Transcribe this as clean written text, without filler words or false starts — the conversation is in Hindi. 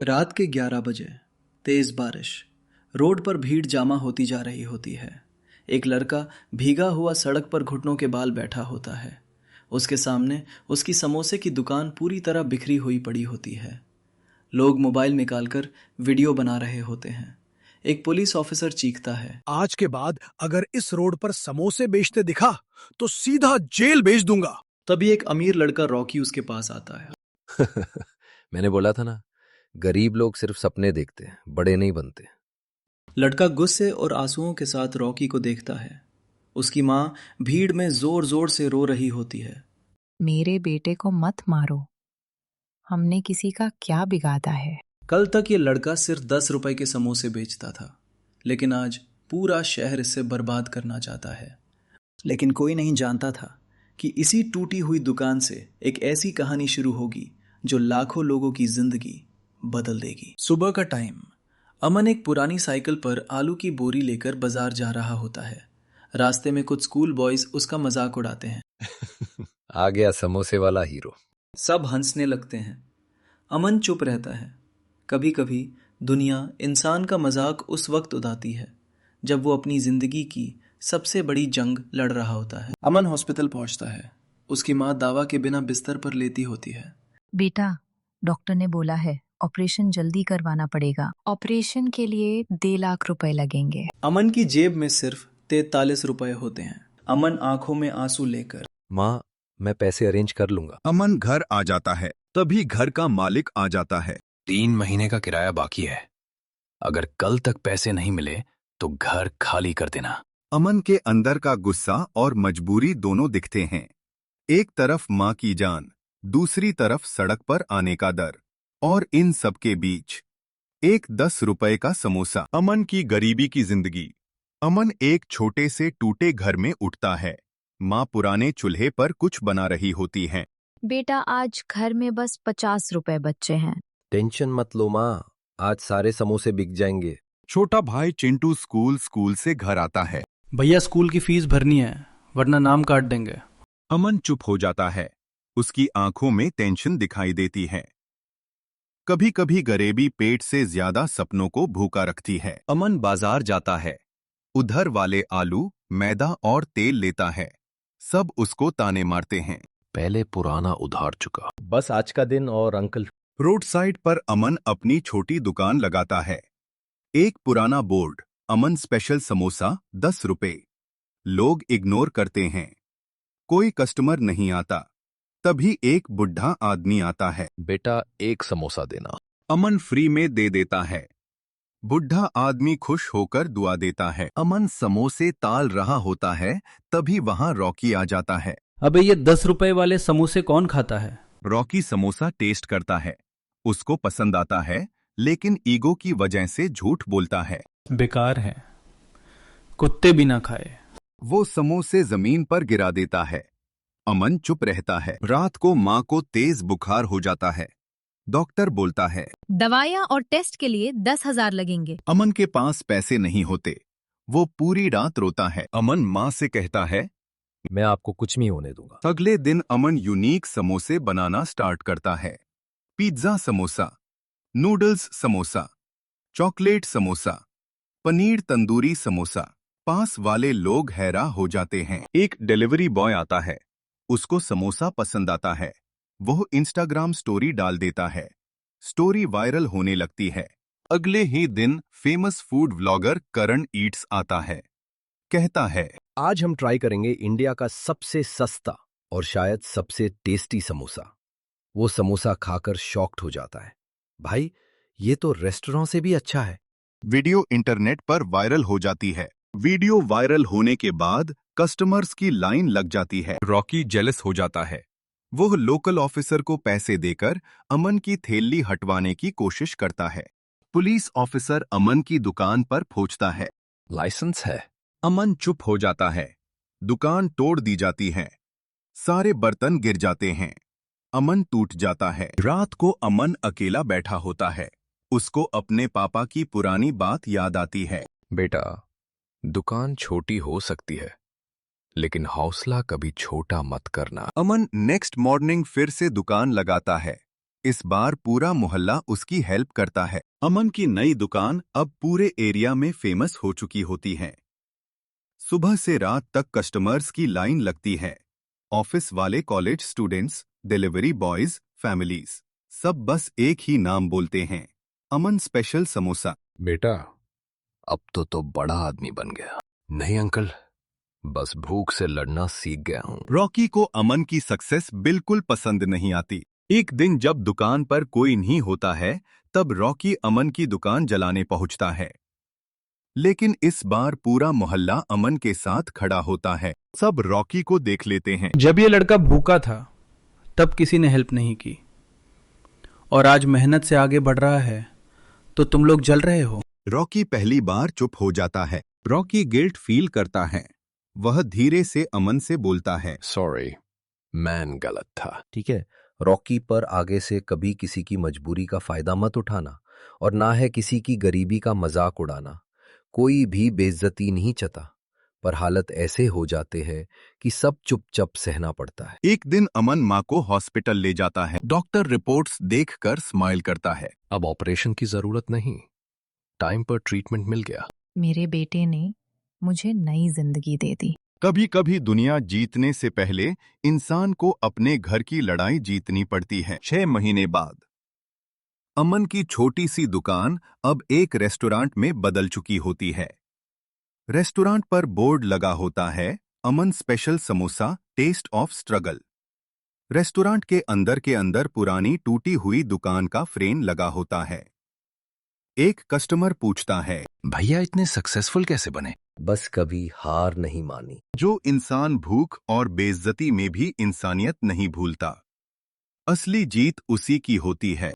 रात के 11 बजे तेज बारिश। रोड पर भीड़ जमा होती जा रही होती है। एक लड़का भीगा हुआ सड़क पर घुटनों के बाल बैठा होता है। उसके सामने उसकी समोसे की दुकान पूरी तरह बिखरी हुई पड़ी होती है। लोग मोबाइल निकालकर वीडियो बना रहे होते हैं। एक पुलिस ऑफिसर चीखता है, आज के बाद अगर इस रोड पर समोसे बेचते दिखा तो सीधा जेल भेज दूंगा। तभी एक अमीर लड़का रॉकी उसके पास आता है। मैंने बोला था ना, गरीब लोग सिर्फ सपने देखते हैं, बड़े नहीं बनते। लड़का गुस्से और आंसुओं के साथ रॉकी को देखता है। उसकी माँ भीड़ में जोर जोर से रो रही होती है। मेरे बेटे को मत मारो, हमने किसी का क्या बिगाड़ा है। कल तक ये लड़का सिर्फ 10 रुपए के समोसे बेचता था, लेकिन आज पूरा शहर इसे बर्बाद करना चाहता है। लेकिन कोई नहीं जानता था कि इसी टूटी हुई दुकान से एक ऐसी कहानी शुरू होगी जो लाखों लोगों की जिंदगी बदल देगी। सुबह का टाइम। अमन एक पुरानी साइकिल पर आलू की बोरी लेकर बाजार जा रहा होता है। रास्ते में कुछ स्कूल बॉयज उसका मजाक उड़ाते हैं। आ गया समोसे वाला हीरो। सब हंसने लगते हैं। अमन चुप रहता है। कभी कभी दुनिया इंसान का मजाक उस वक्त उड़ाती है जब वो अपनी जिंदगी की सबसे बड़ी जंग लड़ रहा होता है। अमन हॉस्पिटल पहुंचता है। उसकी माँ दावा के बिना बिस्तर पर लेटी होती है। बेटा, डॉक्टर ने बोला है ऑपरेशन जल्दी करवाना पड़ेगा। ऑपरेशन के लिए 1.5 लाख लगेंगे। अमन की जेब में सिर्फ 43 रुपए होते हैं। अमन आंखों में आंसू लेकर, माँ, मैं पैसे अरेंज कर लूंगा। अमन घर आ जाता है। तभी घर का मालिक आ जाता है। 3 महीने का किराया बाकी है। अगर कल तक पैसे नहीं मिले तो घर खाली कर देना। अमन के अंदर का गुस्सा और मजबूरी दोनों दिखते हैं। एक तरफ माँ की जान, दूसरी तरफ सड़क पर आने का डर, और इन सब के बीच एक 10 रुपए का समोसा। अमन की गरीबी की जिंदगी। अमन एक छोटे से टूटे घर में उठता है। माँ पुराने चूल्हे पर कुछ बना रही होती हैं। बेटा, आज घर में बस 50 रुपए बच्चे हैं। टेंशन मत लो माँ, आज सारे समोसे बिक जाएंगे। छोटा भाई चिंटू स्कूल से घर आता है। भैया स्कूल की फीस भरनी है वरना नाम काट देंगे। अमन चुप हो जाता है। उसकी आंखों में टेंशन दिखाई देती है। कभी कभी गरीबी पेट से ज्यादा सपनों को भूखा रखती है। अमन बाजार जाता है। उधर वाले आलू, मैदा और तेल लेता है। सब उसको ताने मारते हैं। पहले पुराना उधार चुका। बस आज का दिन और अंकल। रोड साइड पर अमन अपनी छोटी दुकान लगाता है। एक पुराना बोर्ड, अमन स्पेशल समोसा 10 रुपए। लोग इग्नोर करते हैं। कोई कस्टमर नहीं आता। तभी एक बुढ़ा आदमी आता है। बेटा, एक समोसा देना। अमन फ्री में दे देता है। बुढ़ा आदमी खुश होकर दुआ देता है। अमन समोसे ताल रहा होता है, तभी वहां रॉकी आ जाता है। अबे ये 10 रुपए वाले समोसे कौन खाता है? रॉकी समोसा टेस्ट करता है। उसको पसंद आता है, लेकिन ईगो की वजह से झूठ बोलता है। बेकार है, कुत्ते भी ना खाए। वो समोसे जमीन पर गिरा देता है। अमन चुप रहता है। रात को माँ को तेज बुखार हो जाता है। डॉक्टर बोलता है, दवाइयाँ और टेस्ट के लिए 10,000 लगेंगे। अमन के पास पैसे नहीं होते। वो पूरी रात रोता है। अमन माँ से कहता है, मैं आपको कुछ नहीं होने दूंगा। अगले दिन अमन यूनिक समोसे बनाना स्टार्ट करता है। Pizza samosa, noodles samosa, chocolate samosa, paneer tandoori samosa. पास वाले लोग हैरान हो जाते हैं। एक डिलीवरी बॉय आता है। उसको समोसा पसंद आता है। वो इंस्टाग्राम स्टोरी डाल देता है। स्टोरी वायरल होने लगती है। अगले ही दिन फेमस फूड व्लॉगर करण ईट्स आता है। कहता है, आज हम ट्राई करेंगे इंडिया का सबसे सस्ता और शायद सबसे टेस्टी समोसा। वो समोसा खाकर शॉक्ड हो जाता है। भाई, ये तो रेस्टोरेंट से भी अच्छा है। वीडियो इंटरनेट पर वायरल हो जाती है। वीडियो वायरल होने के बाद कस्टमर्स की लाइन लग जाती है। रॉकी जेलस हो जाता है। वो लोकल ऑफिसर को पैसे देकर अमन की थैली हटवाने की कोशिश करता है। पुलिस ऑफिसर अमन की दुकान पर पहुंचता है। लाइसेंस है। अमन चुप हो जाता है। दुकान तोड़ दी जाती है। सारे बर्तन गिर जाते हैं। अमन टूट जाता है। रात को अमन अकेला बैठा होता है। उसको अपने पापा की पुरानी बात याद आती है। बेटा, दुकान छोटी हो सकती है, लेकिन हौसला कभी छोटा मत करना। अमन नेक्स्ट मॉर्निंग फिर से दुकान लगाता है। इस बार पूरा मोहल्ला उसकी हेल्प करता है। अमन की नई दुकान अब पूरे एरिया में फेमस हो चुकी होती है। सुबह से रात तक कस्टमर्स की लाइन लगती है। ऑफिस वाले, college students, delivery boys, families, सब बस एक ही नाम बोलते हैं, अमन स्पेशल समोसा। बेटा, अब तो बड़ा आदमी बन गया। नहीं अंकल, बस भूख से लड़ना सीख गया हूं। रॉकी को अमन की सक्सेस बिल्कुल पसंद नहीं आती। एक दिन जब दुकान पर कोई नहीं होता है, तब रॉकी अमन की दुकान जलाने पहुंचता है। लेकिन इस बार पूरा मोहल्ला अमन के साथ खड़ा होता है। सब रॉकी को देख लेते हैं। जब ये लड़का भूखा था तब किसी ने हेल्प नहीं की, और आज मेहनत से आगे बढ़ रहा है तो तुम लोग जल रहे हो। रॉकी पहली बार चुप हो जाता है। रॉकी गिल्ट फील करता है। वह धीरे से अमन से बोलता है, सॉरी, मैन गलत था। ठीक है, रॉकी पर आगे से कभी किसी की मजबूरी का फायदा मत उठाना, और ना है किसी की गरीबी का मजाक उड़ाना। कोई भी बेइज्जती नहीं चाहता, पर हालत ऐसे हो जाते हैं कि सब चुपचाप सहना पड़ता है। एक दिन अमन माँ को हॉस्पिटल ले जाता है। डॉक्टर रिपोर्ट्स देखकर स्माइल करता है। अब ऑपरेशन की जरूरत नहीं, टाइम पर ट्रीटमेंट मिल गया। मेरे बेटे ने मुझे नई जिंदगी दे दी। कभी कभी दुनिया जीतने से पहले इंसान को अपने घर की लड़ाई जीतनी पड़ती है। 6 महीने बाद अमन की छोटी सी दुकान अब एक रेस्टोरेंट में बदल चुकी होती है। रेस्टोरेंट पर बोर्ड लगा होता है, Aman special samosa, taste of struggle. Restaurant के अंदर पुरानी टूटी हुई दुकान का फ्रेम लगा होता है। एक कस्टमर पूछता है, भैया इतने सक्सेसफुल कैसे बने? बस कभी हार नहीं मानी। जो इंसान भूख और बेइज्जती में भी इंसानियत नहीं भूलता। असली जीत उसी की होती है